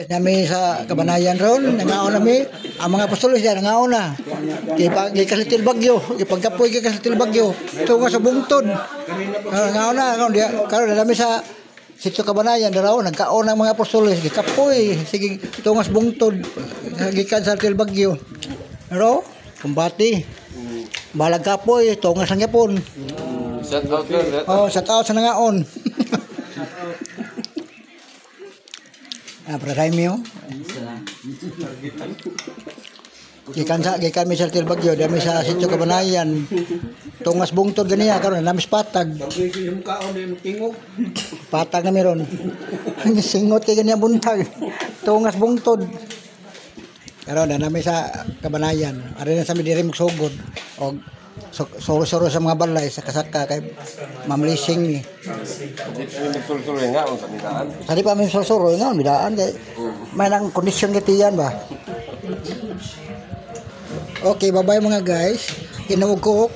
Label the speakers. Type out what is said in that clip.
Speaker 1: Nami sa Kabanayan ron, nangaon nami, ang mga apostolos diyan nangaon na. Gikasitil bagyo, gipagkapoy gikasitil bagyo. Tunga sa bungtod. Nangaon na karon nami sa Sitio Kabanayan daraw nagkaon ang mga apostolos gikapoy sige tunga sa bungtod gikan sa til bagyo. Pero kumbati. Balag kapoy tunga sa gyapon.
Speaker 2: Shout out lang.
Speaker 1: Oh, shout out sa nangaon. Para tayo miyo. Gikan mi sa til bagyo, dami sa Sitio Kabanayan. Tungas bungtod ganiya karon namis patag. Patag na meron. Singot kay ganiya buntag. Tungas bungtod. Karon nami sa Kabanayan. Ari na sa mi diri magsugod og soro-soro sa mga balay sa kasaka kay mamlising ni.
Speaker 2: Sul-sul nga ang kanidaan.
Speaker 1: Tadi pa may soro nga bidaan kay may nang kondisyon kitiyan ba. Okay, bye-bye mga guys. Inuugok.